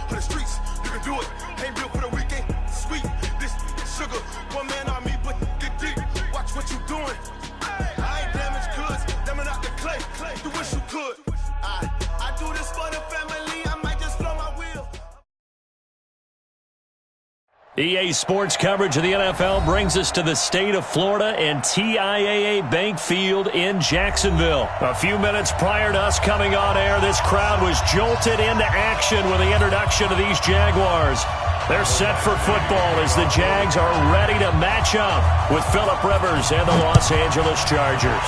for the streets. You can do it. Ain't built for the weekend. Sweet. This sugar. One man on me, but get deep. Watch what you doing. I ain't damaged goods. Damn out the clay. You wish you could. I do this for the family. I might just blow my wheel. EA Sports coverage of the NFL brings us to the state of Florida and TIAA Bank Field in Jacksonville. A few minutes prior to us coming on air, this crowd was jolted into action with the introduction of these Jaguars. They're set for football as the Jags are ready to match up with Phillip Rivers and the Los Angeles Chargers.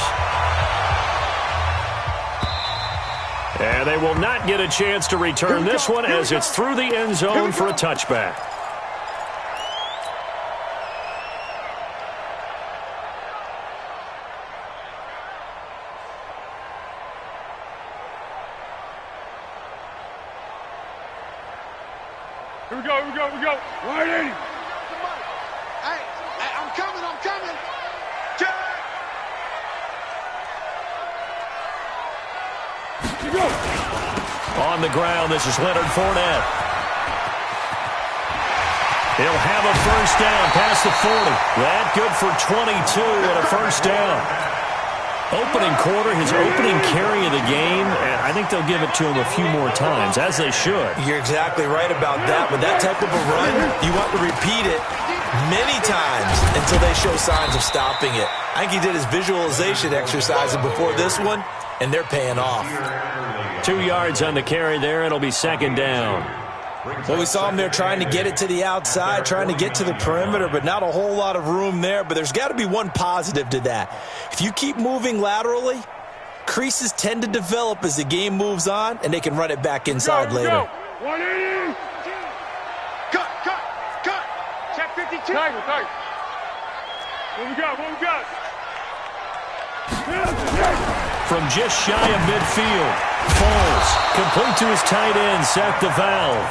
And they will not get a chance to return this one as it's through the end zone for a touchback. Here we go. Right in. Hey, I'm coming. Here we go. On the ground, this is Leonard Fournette. He'll have a first down past the 40. That good for 22 and a first down. Opening quarter, his opening carry of the game, and I think they'll give it to him a few more times, as they should. You're exactly right about that. With that type of a run, you want to repeat it many times until they show signs of stopping it. I think he did his visualization exercises before this one, and they're paying off. 2 yards on the carry there. It'll be second down. Well, we saw him there trying to get it to the outside, trying to get to the perimeter, but not a whole lot of room there. But there's got to be one positive to that. If you keep moving laterally, creases tend to develop as the game moves on, and they can run it back inside later. 180. Cut. Check 52. Tiger. What we got? From just shy of midfield, Foles, complete to his tight end, Seth DeValve.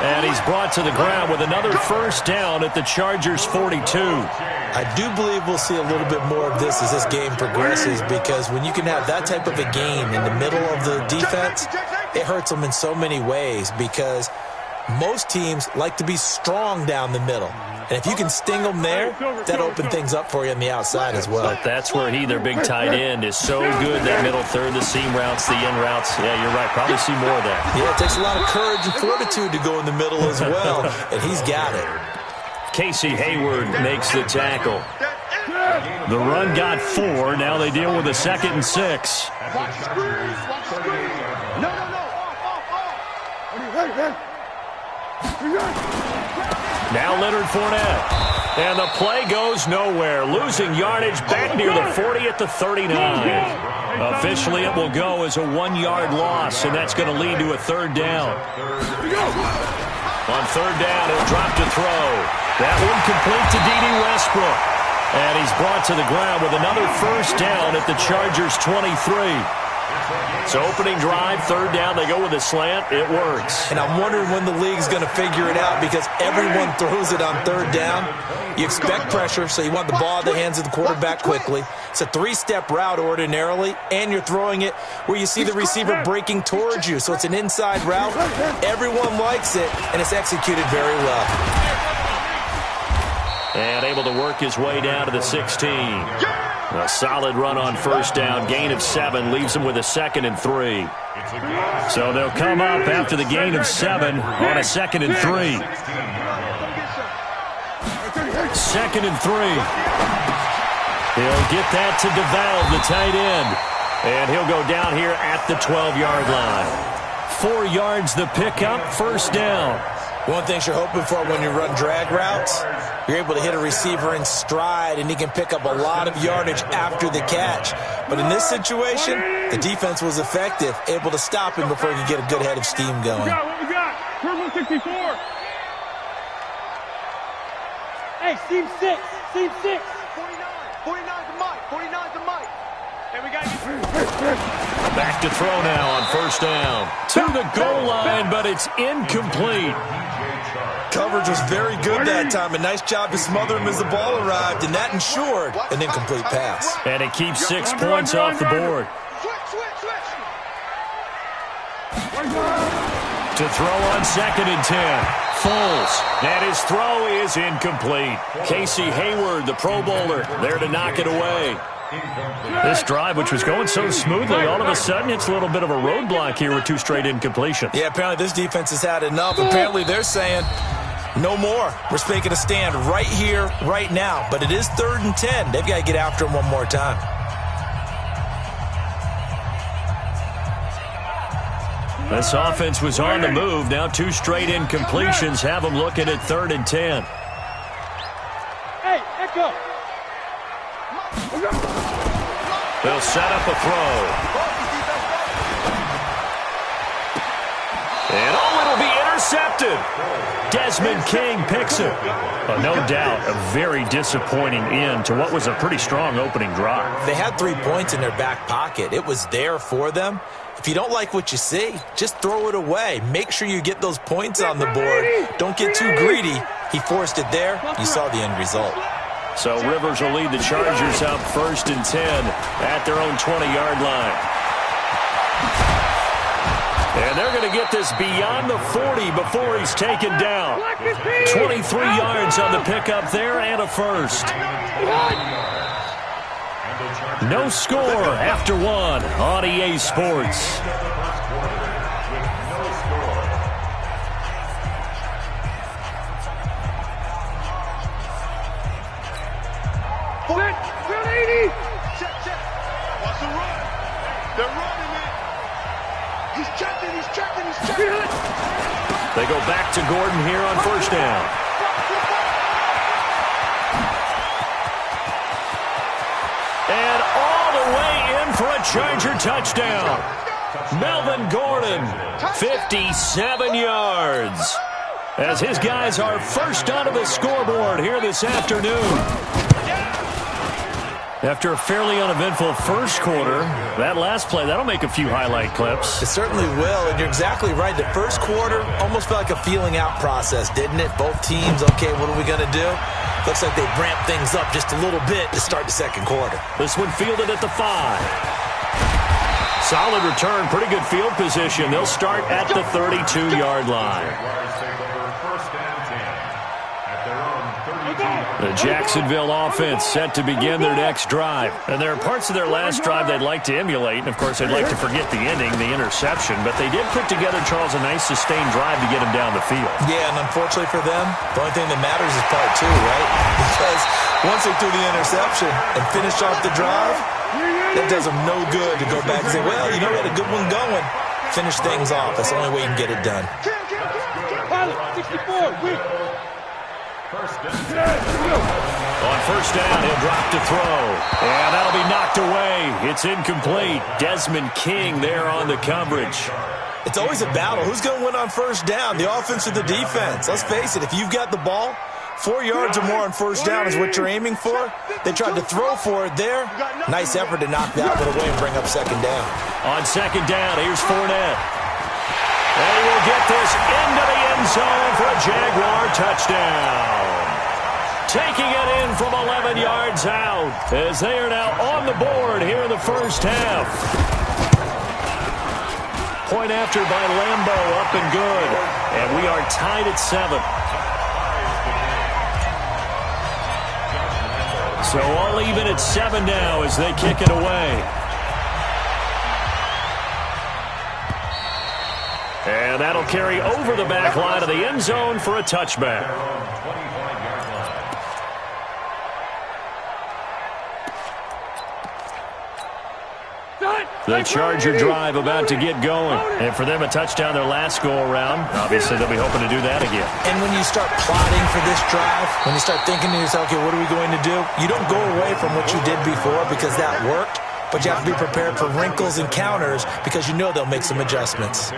And he's brought to the ground with another first down at the Chargers' 42. I do believe we'll see a little bit more of this as this game progresses, because when you can have that type of a game in the middle of the defense, it hurts them in so many ways, because most teams like to be strong down the middle. And if you can sting them there, that opens things up for you on the outside as well. But that's where he, their big tight end, is so good, that middle third, the seam routes, the in routes. Yeah, you're right. Probably see more of that. Yeah, it takes a lot of courage and fortitude to go in the middle as well, and he's got it. Casey Hayward makes the tackle. The run got 4. Now they deal with a 2nd and 6. No. Now Leonard Fournette. And the play goes nowhere. Losing yardage back near the 40 at the 39. Officially, it will go as a 1-yard loss, and that's going to lead to a third down. On third down, he'll drop to throw. That one complete to D.D. Westbrook. And he's brought to the ground with another first down at the Chargers' 23. So opening drive, third down, they go with a slant. It works. And I'm wondering when the league's going to figure it out, because everyone throws it on third down. You expect pressure, so you want the ball in the hands of the quarterback quickly. It's a 3-step route ordinarily, and you're throwing it where you see the receiver breaking towards you. So it's an inside route. Everyone likes it, and it's executed very well. And able to work his way down to the 16. A solid run on first down. Gain of 7 leaves him with a 2nd and 3. So they'll come up after the gain of 7 on a 2nd and 3. 2nd and 3. He'll get that to DeValve, the tight end. And he'll go down here at the 12-yard line. 4 yards the pickup, first down. One thing you're hoping for when you run drag routes, you're able to hit a receiver in stride, and he can pick up a lot of yardage after the catch. But in this situation, the defense was effective, able to stop him before he could get a good head of steam going. What we got? Purple 64. Hey, seam 6. 49 to Mike. 49 to Mike. Hey, we got you. Back to throw now on first down. To the goal line, but it's incomplete. Coverage was very good that time. A nice job to smother him as the ball arrived, and that ensured an incomplete pass. And it keeps 6 points off the board. To throw on 2nd and 10. Foles. And his throw is incomplete. Casey Hayward, the Pro Bowler, there to knock it away. This drive, which was going so smoothly, all of a sudden it's a little bit of a roadblock here with 2 straight incompletions. Yeah, apparently this defense has had enough. Apparently they're saying no more. We're making a stand right here, right now. But it is 3rd and 10. They've got to get after him one more time. This offense was on the move. Now 2 straight incompletions have them looking at 3rd and 10. Hey, echo. They'll set up a throw. And it'll be intercepted. Desmond King picks it. No doubt a very disappointing end to what was a pretty strong opening drive. They had 3 points in their back pocket. It was there for them. If you don't like what you see, just throw it away. Make sure you get those points on the board. Don't get too greedy. He forced it there. You saw the end result. So Rivers will lead the Chargers up 1st and 10 at their own 20-yard line. And they're going to get this beyond the 40 before he's taken down. 23 yards on the pickup there and a first. No score after 1 on EA Sports. They go back to Gordon here on 1st down. And all the way in for a Charger touchdown. Melvin Gordon, 57 yards. As his guys are first onto the scoreboard here this afternoon. After a fairly uneventful first quarter, that last play, that'll make a few highlight clips. It certainly will, and you're exactly right. The first quarter almost felt like a feeling out process, didn't it? Both teams, okay, what are we going to do? Looks like they ramped things up just a little bit to start the second quarter. This one fielded at the 5. Solid return, pretty good field position. They'll start at the 32-yard line. The Jacksonville offense set to begin their next drive. And there are parts of their last drive they'd like to emulate. And, of course, they'd like to forget the ending, the interception. But they did put together, Charles, a nice sustained drive to get them down the field. Yeah, and unfortunately for them, the only thing that matters is part 2, right? Because once they threw the interception and finished off the drive, that does them no good to go back and say, well, you know, we had a good one going. Finish things off. That's the only way you can get it done. Pilot, 64, weak. On 1st down, he'll drop to throw. And that'll be knocked away. It's incomplete. Desmond King there on the coverage. It's always a battle. Who's going to win on 1st down, the offense or the defense? Let's face it, if you've got the ball, 4 yards or more on 1st down is what you're aiming for. They tried to throw for it there. Nice effort to knock that one away and bring up 2nd down. On 2nd down, here's Fournette. They will get this into the end zone for a Jaguar touchdown. Taking it in from 11 yards out as they are now on the board here in the first half. Point after by Lambo, up and good. And we are tied at 7. So all even at 7 now as they kick it away. And that'll carry over the back line of the end zone for a touchback. The Charger drive about to get going. And for them, a touchdown their last go-around. Obviously, they'll be hoping to do that again. And when you start plotting for this drive, when you start thinking to yourself, okay, what are we going to do? You don't go away from what you did before because that worked. But you have to be prepared for wrinkles and counters because you know they'll make some adjustments.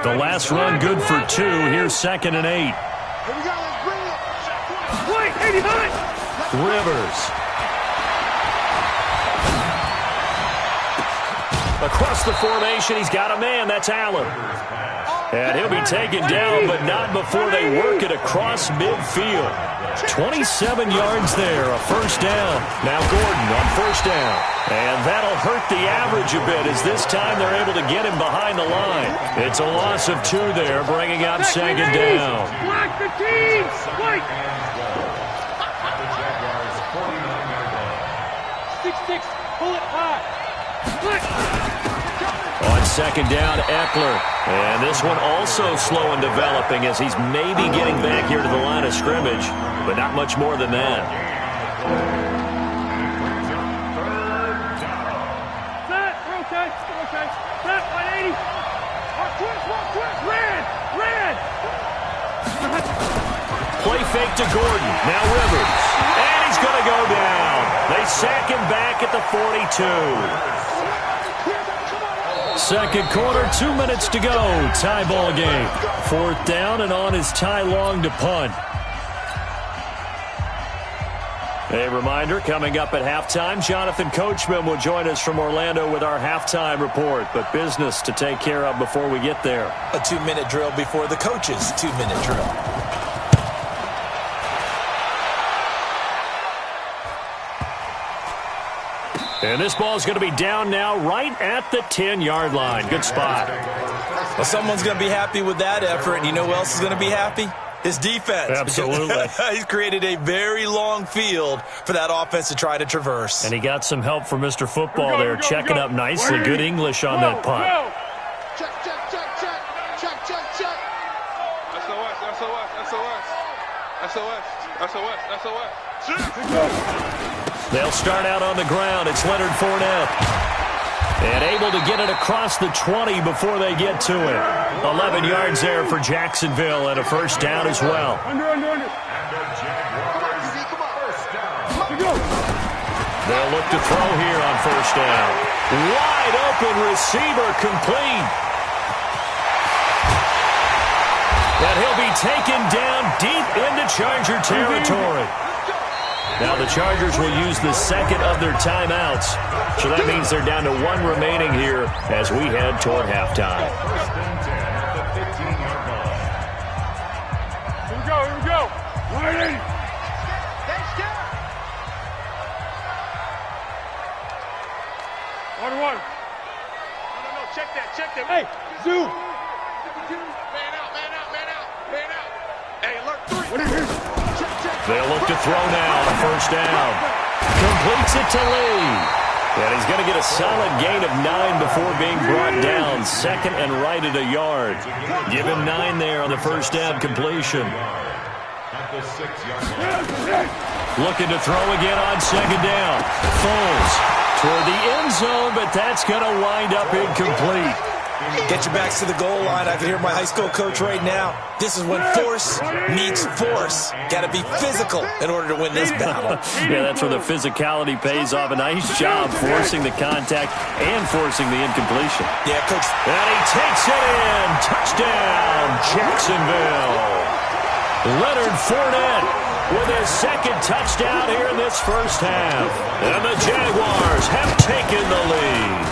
The last run good for 2. Here's 2nd and 8. Rivers. Across the formation, he's got a man. That's Allen. And he'll be taken down, but not before they work it across midfield. 27 yards there, a first down. Now Gordon on first down. And that'll hurt the average a bit as this time they're able to get him behind the line. It's a loss of 2 there, bringing up second down. Block the team! Wait! 6-6, pull it high. On second down, Eckler. And this one also slow in developing as he's maybe getting back here to the line of scrimmage, but not much more than that. Set, rotate, rotate. Set, 180. Walk quick, red. Play fake to Gordon. Now Rivers. And he's going to go down. They sack him back at the 42. Second quarter, 2 minutes to go. Tie ball game. Fourth down, and on is Ty Long to punt. A reminder, coming up at halftime, Jonathan Coachman will join us from Orlando with our halftime report. But business to take care of before we get there. A 2-minute drill before the coach's 2-minute drill. And this ball is going to be down now right at the 10-yard line. Good spot. Well, someone's going to be happy with that effort. And you know who else is going to be happy? His defense. Absolutely. He's created a very long field for that offense to try to traverse. And he got some help from Mr. Football there, checking up nicely. Good English on that punt. Check. SOS. They'll start out on the ground. It's Leonard Fournette. And able to get it across the 20 before they get to it. 11 yards there for Jacksonville and a first down as well. They'll look to throw here on first down. Wide open receiver complete. And he'll be taken down deep into Charger territory. Now the Chargers will use the second of their timeouts. So that means they're down to 1 remaining here as we head toward halftime. Here we go. 180. One. No. Check that. Hey, Zoo. Man out. Hey, alert 3. They'll look to throw now on first down. Completes it to Lee. And he's going to get a solid gain of 9 before being brought down. Second and right at a yard. Give him 9 there on the first down completion. Looking to throw again on second down. Foles toward the end zone, but that's going to wind up incomplete. Get your backs to the goal line. I can hear my high school coach right now. This is when force meets force. Got to be physical in order to win this battle. Yeah, that's where the physicality pays off. A nice job forcing the contact and forcing the incompletion. Yeah, Coach. And he takes it in. Touchdown, Jacksonville. Leonard Fournette with his second touchdown here in this first half. And the Jaguars have taken the lead.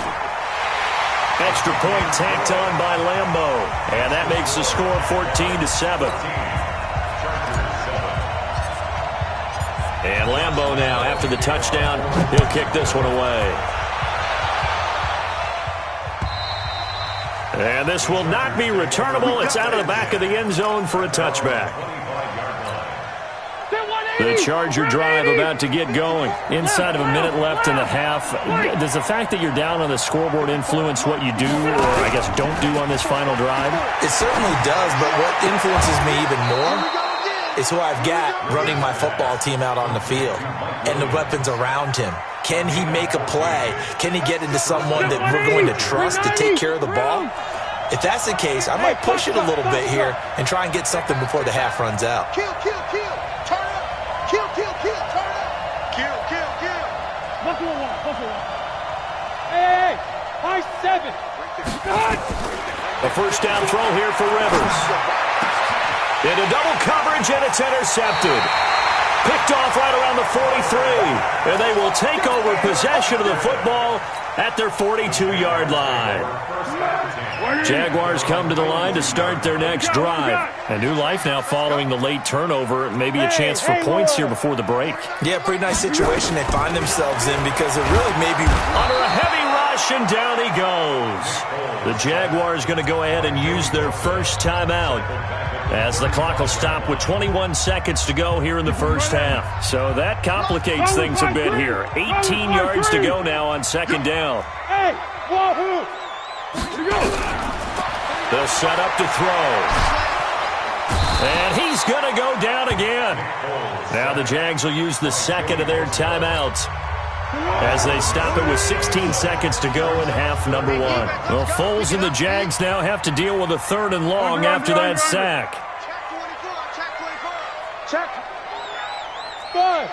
Extra point tacked on by Lambeau. And that makes the score 14-7. And Lambeau now, after the touchdown, he'll kick this one away. And this will not be returnable. It's out of the back of the end zone for a touchback. The Charger drive about to get going. Inside of a minute left in the half. Does the fact that you're down on the scoreboard influence what you do, or I guess don't do on this final drive? It certainly does, but what influences me even more is who I've got running my football team out on the field and the weapons around him. Can he make a play? Can he get into someone that we're going to trust to take care of the ball? If that's the case, I might push it a little bit here and try and get something before the half runs out. Kill. Turn up. Kill. Turn up. Kill. Buffalo one. Hey, high 7. A first down throw here for Rivers. Into double coverage, and it's intercepted. Picked off right around the 43. And they will take over possession of the football at their 42-yard line. Jaguars come to the line to start their next drive. A new life now following the late turnover. Maybe a chance for points here before the break. Yeah, pretty nice situation they find themselves in because it really may be under a heavy rush, and down he goes. The Jaguars going to go ahead and use their first timeout as the clock will stop with 21 seconds to go here in the first half. So that complicates things a bit here. 18 yards to go now on second down. They'll set up to throw. And he's going to go down again. Now the Jags will use the second of their timeouts as they stop it with 16 seconds to go in half number one. Well, Foles and the Jags now have to deal with a third and long after that sack. Check. Five.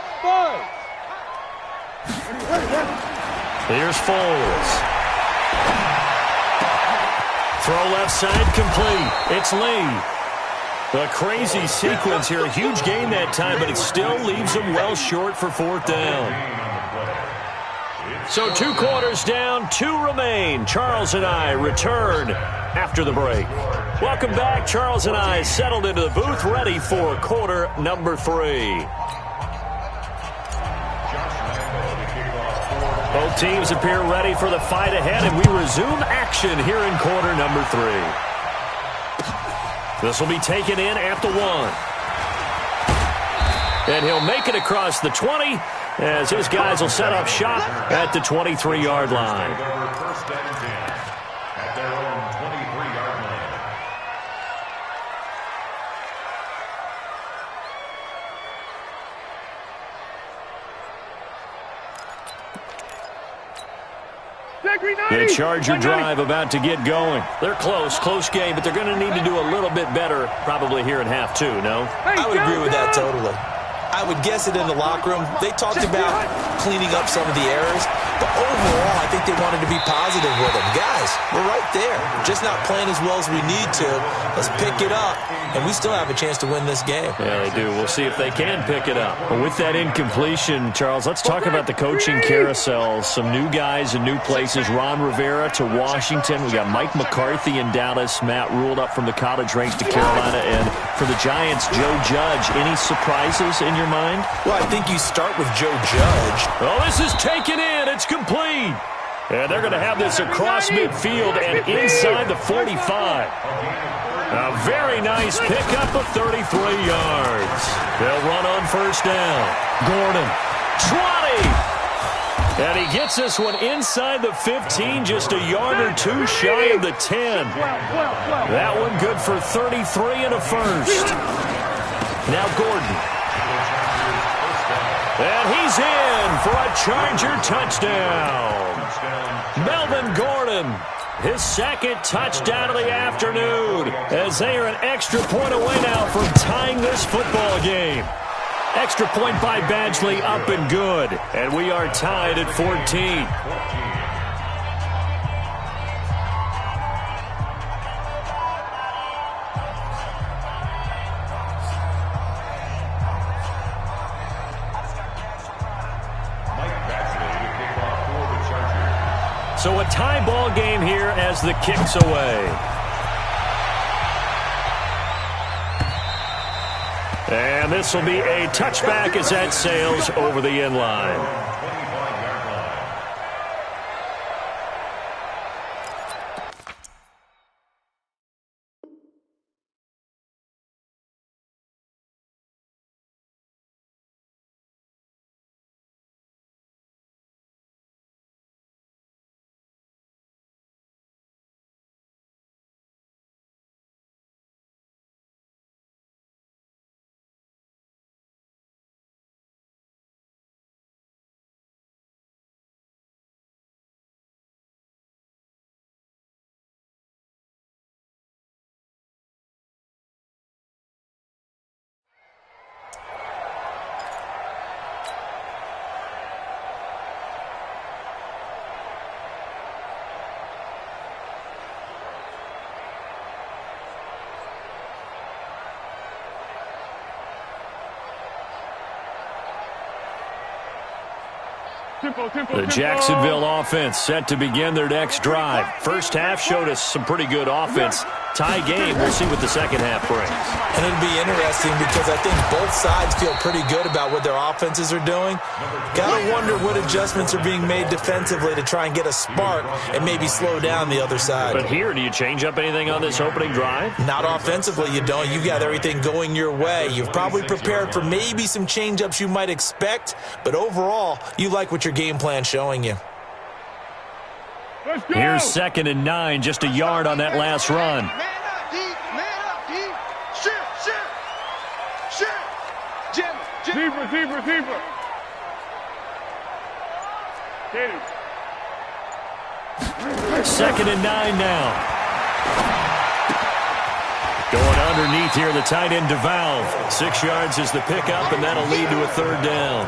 Here's Foles. Throw left side complete. It's Lee. A crazy sequence here. A huge gain that time, but it still leaves them well short for fourth down. So 2 quarters down, 2 remain. Charles and I return after the break. Welcome back. Charles and I settled into the booth, ready for quarter number 3. Both teams appear ready for the fight ahead, and we resume action here in quarter number 3. This will be taken in at the 1. And he'll make it across the 20 as his guys will set up shop at the 23-yard line. The Charger drive about to get going. They're close game, but they're going to need to do a little bit better probably here in half 2, no? I would agree with that totally. I would guess it in the locker room. They talked about cleaning up some of the errors, but overall, I think they wanted to be positive with them. Guys, we're right there. Just not playing as well as we need to. Let's pick it up, and we still have a chance to win this game. Yeah, they do. We'll see if they can pick it up. But with that incompletion, Charles, let's talk about the coaching carousel. Some new guys in new places. Ron Rivera to Washington. We got Mike McCarthy in Dallas. Matt ruled up from the college ranks to Carolina. And for the Giants, Joe Judge. Any surprises in your mind? Well, I think you start with Joe Judge. Oh, this is taken in. It's complete. And they're going to have this across midfield and inside the 45. A very nice pickup of 33 yards. They'll run on first down. Gordon, 20. And he gets this one inside the 15, just a yard or 2 shy of the 10. That one good for 33 and a first. Now Gordon. And he's in for a Charger touchdown. Melvin Gordon, his second touchdown of the afternoon, as they are an extra point away now from tying this football game. Extra point by Badgley, up and good. And we are tied at 14. So a tie ball game here as the kick's away. And this will be a touchback as that sails over the end line. The Jacksonville offense set to begin their next drive. First half showed us some pretty good offense. Tie game. We'll see what the second half brings. And it'll be interesting because I think both sides feel pretty good about what their offenses are doing. Gotta wonder what adjustments are being made defensively to try and get a spark and maybe slow down the other side. But here, do you change up anything on this opening drive? Not offensively, you don't. You've got everything going your way. You've probably prepared for maybe some change-ups you might expect, but overall, you like what your game plan's showing you. Here's 2nd and 9, just a yard on that last run. Man up, D. Man up, D. Shift. Jim. Receiver. Get him. 2nd and 9 now. Going underneath here, the tight end DeValve. 6 yards is the pickup, and that'll lead to a 3rd down.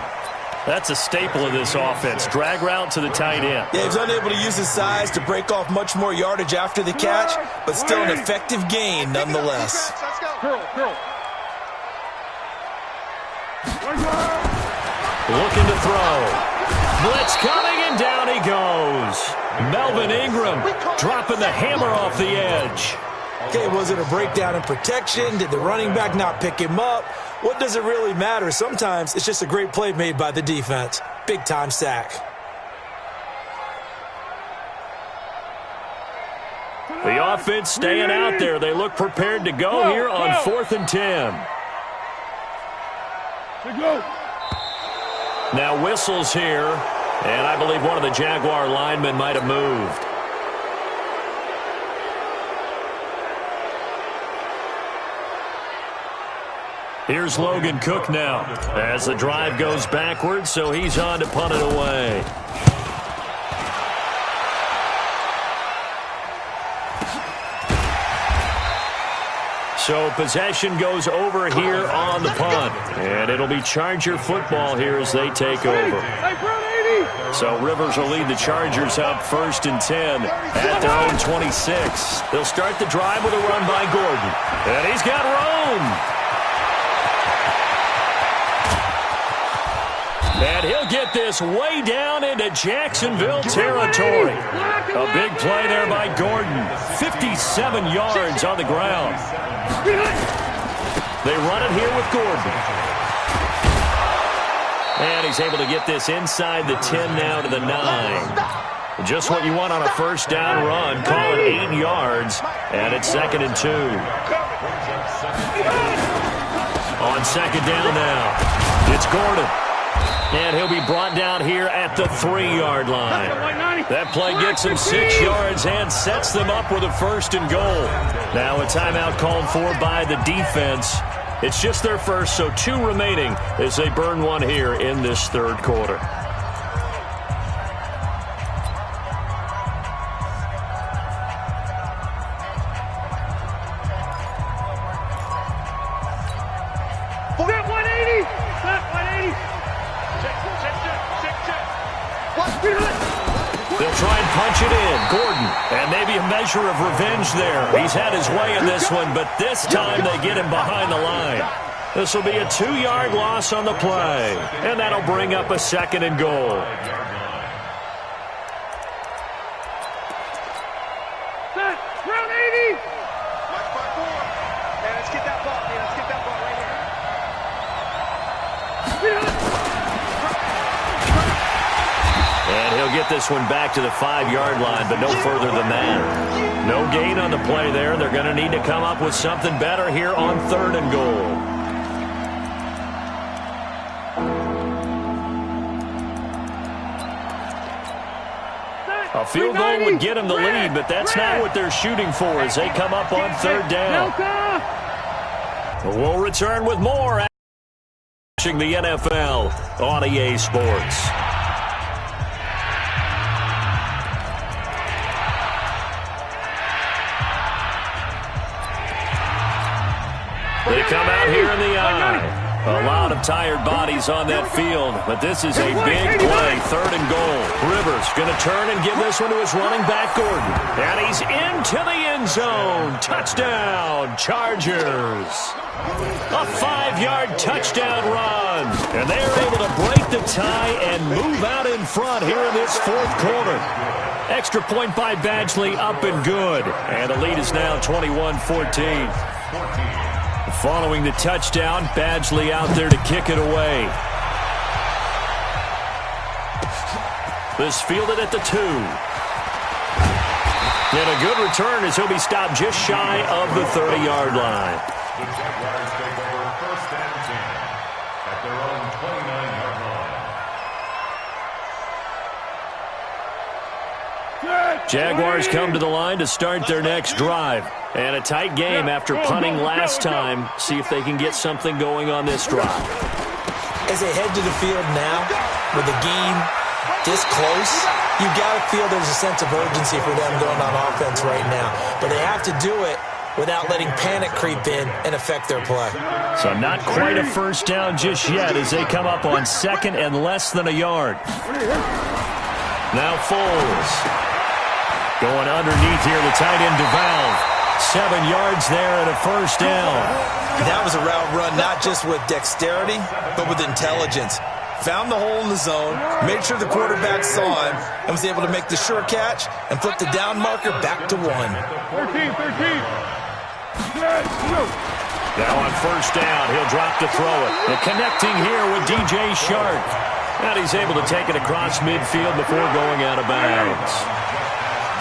That's a staple of this offense. Drag route to the tight end. Yeah, he's unable to use his size to break off much more yardage after the catch, but still an effective gain nonetheless. Curl. Looking to throw. Blitz coming, and down he goes. Melvin Ingram dropping the hammer off the edge. Okay, was it a breakdown in protection? Did the running back not pick him up? What does it really matter? Sometimes it's just a great play made by the defense. Big-time sack. The offense staying out there. They look prepared to go here on 4th and 10. Now whistles here, and I believe one of the Jaguar linemen might have moved. Here's Logan Cook now as the drive goes backwards, so he's on to punt it away. So possession goes over here on the punt, and it'll be Charger football here as they take over. So Rivers will lead the Chargers up 1st and 10 at their own 26. They'll start the drive with a run by Gordon, and he's got room. And he'll get this way down into Jacksonville territory. A big play there by Gordon. 57 yards on the ground. They run it here with Gordon. And he's able to get this inside the 10 now to the 9. Just what you want on a first down run. Call it 8 yards. And it's 2nd and 2. On 2nd down now, it's Gordon. And he'll be brought down here at the 3-yard line. That play gets him 6 yards and sets them up with a 1st and goal. Now a timeout called for by the defense. It's just their first, so 2 remaining as they burn one here in this 3rd quarter. They'll try and punch it in. Gordon, and maybe a measure of revenge there. He's had his way in this one, but this time they get him behind the line. This will be a 2-yard loss on the play, and that'll bring up a 2nd and goal. Round 80. Watch by 4. Man, let's get that ball. Man, let's get that ball right here. And he'll get this one back to the 5-yard line, but no further than that. No gain on the play there. They're going to need to come up with something better here on 3rd and goal. A field goal would get them the lead, but that's not what they're shooting for as they come up on 3rd down. We'll return with more watching the NFL on EA Sports. They come out here in the eye. A lot of tired bodies on that field, but this is a big play, 3rd and goal. Rivers going to turn and give this one to his running back, Gordon. And he's into the end zone. Touchdown, Chargers. A 5-yard touchdown run. And they are able to break the tie and move out in front here in this fourth quarter. Extra point by Badgley, up and good. And the lead is now 21-14. Following the touchdown, Badgley out there to kick it away. This fielded at the 2. And a good return as he'll be stopped just shy of the 30-yard line. The Jaguars take over 1st and 10 at their own 29-yard line. Jaguars come to the line to start their next drive. And a tight game after punting last time. See if they can get something going on this drive. As they head to the field now, with the game this close, you got to feel there's a sense of urgency for them going on offense right now. But they have to do it without letting panic creep in and affect their play. So not quite a first down just yet as they come up on 2nd and less than a yard. Now Foles. Going underneath here, the tight end DeValve. 7 yards there and a first down. That was a route run not just with dexterity, but with intelligence. Found the hole in the zone, made sure the quarterback saw him, and was able to make the sure catch and flip the down marker back to 1. 13. Now on first down, he'll drop to throw it. The connecting here with DJ Shark. And he's able to take it across midfield before going out of bounds.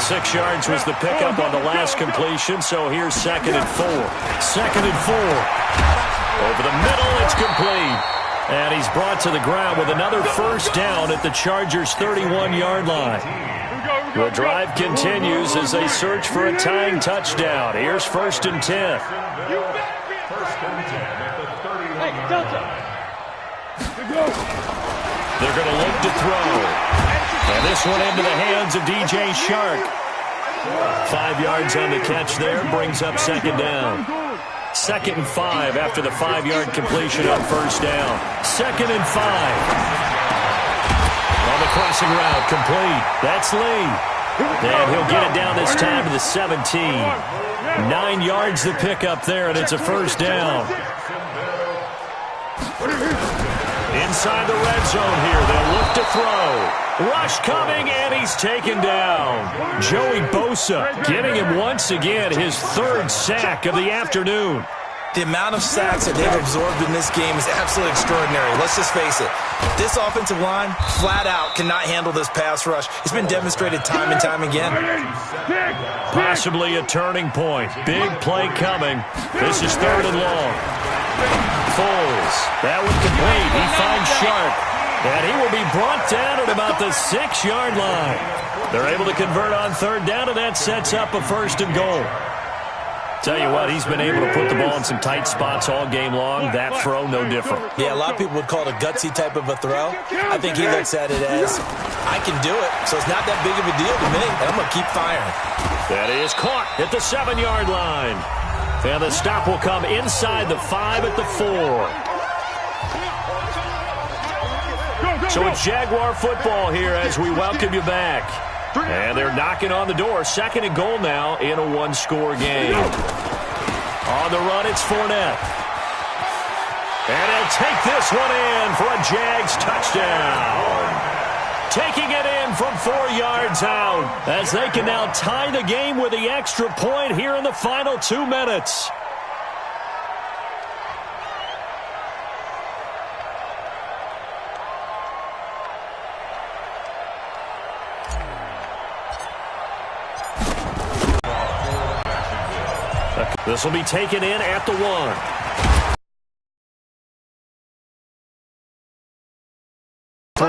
6 yards was the pickup on the last completion, so here's 2nd and 4. 2nd and 4. Over the middle, it's complete. And he's brought to the ground with another first down at the Chargers' 31-yard line. The drive continues as they search for a tying touchdown. Here's 1st and 10. 1st and 10 at the 31-yard line. They're going to look to throw. And this one into the hands of DJ Shark. 5 yards on the catch there, brings up 2nd down. 2nd and 5 after the 5-yard completion on first down. 2nd and 5. On the crossing route, complete. That's Lee. And he'll get it down this time to the 17. 9 yards the pickup there, and it's a first down. Inside the red zone here, they'll look to throw. Rush coming, and he's taken down. Joey Bosa getting him once again his 3rd sack of the afternoon. The amount of sacks that they've absorbed in this game is absolutely extraordinary. Let's just face it. This offensive line, flat out, cannot handle this pass rush. It's been demonstrated time and time again. Possibly a turning point. Big play coming. This is 3rd and long. Foles. That one complete. He finds Sharp. And he will be brought down at about the 6-yard line. They're able to convert on 3rd down, and that sets up a 1st and goal. Tell you what, he's been able to put the ball in some tight spots all game long. That throw, no different. Yeah, a lot of people would call it a gutsy type of a throw. I think he looks at it as, I can do it, so it's not that big of a deal to me, and I'm going to keep firing. That is caught at the 7-yard line. And the stop will come inside the 5 at the 4. So it's Jaguar football here as we welcome you back. And they're knocking on the door. 2nd and goal now in a 1-score game. On the run, it's Fournette. And he'll take this one in for a Jags touchdown. Taking it in from 4 yards out as they can now tie the game with the extra point here in the final 2 minutes. This will be taken in at the 1.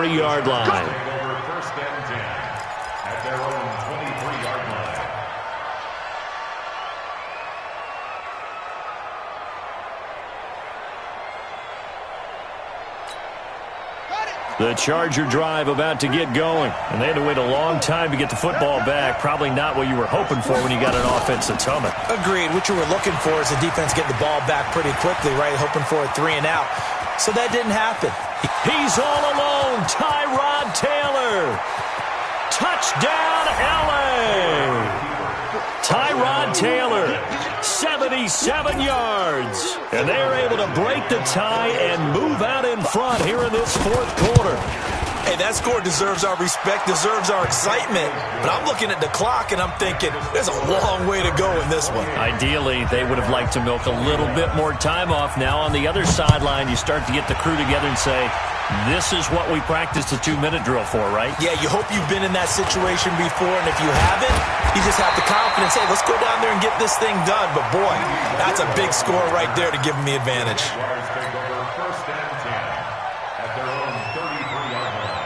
Yard line. Over 1st and 10 at their own 23-yard line. The Charger drive about to get going, and they had to wait a long time to get the football back. Probably not what you were hoping for when you got an offense that's humming. Agreed. What you were looking for is the defense getting the ball back pretty quickly, right? Hoping for a 3 and out. So that didn't happen. He's all alone. Tyrod Taylor. Touchdown, L.A. Tyrod Taylor, 70 37 yards. And they're able to break the tie and move out in front here in this fourth quarter. Hey, that score deserves our respect, deserves our excitement. But I'm looking at the clock, and I'm thinking there's a long way to go in this one. Ideally, they would have liked to milk a little bit more time off. Now on the other sideline, you start to get the crew together and say, this is what we practiced a 2-minute drill for, right? Yeah, you hope you've been in that situation before, and if you haven't, you just have the confidence, hey, let's go down there and get this thing done. But, boy, that's a big score right there to give them the advantage. Take over first and 10 at their own 33-yard line.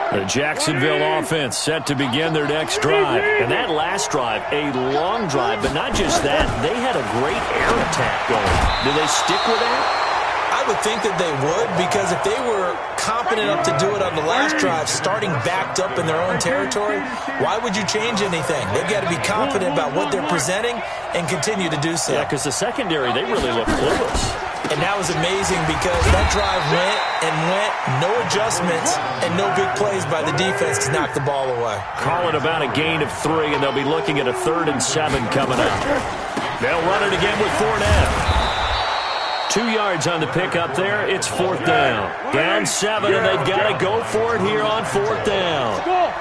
The Jacksonville offense set to begin their next drive. And that last drive, a long drive, but not just that, they had a great air attack going. Do they stick with that? I would think that they would, because if they were competent enough to do it on the last drive, starting backed up in their own territory, why would you change anything? They've got to be confident about what they're presenting and continue to do so. Yeah, because the secondary, they really look clueless. And that was amazing because that drive went and went, no adjustments, and no big plays by the defense to knock the ball away. Call it about a gain of 3, and they'll be looking at a 3rd and 7 coming up. They'll run it again with Fournette. 2 yards on the pickup there. It's 4th down. Down 7, and they've got to go for it here on 4th down. Go!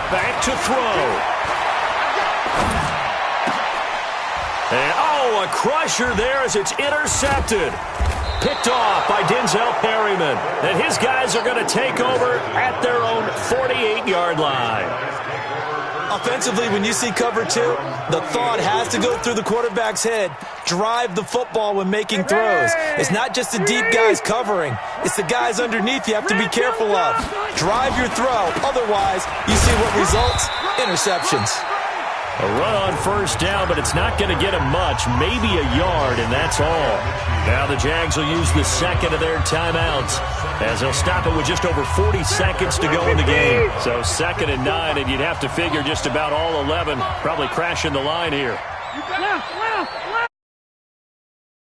Back to throw. And, a crusher there as it's intercepted. Picked off by Denzel Perryman. And his guys are going to take over at their own 48-yard line. Offensively, when you see cover 2, the thought has to go through the quarterback's head. Drive the football when making throws. It's not just the deep guys covering. It's the guys underneath you have to be careful of. Drive your throw. Otherwise, you see what results? Interceptions. A run on 1st down, but it's not going to get him much. Maybe a yard, and that's all. Now the Jags will use the 2nd of their timeouts, as they'll stop it with just over 40 seconds to go in the game. So 2nd and 9, and you'd have to figure just about all 11 probably crashing the line here. Left!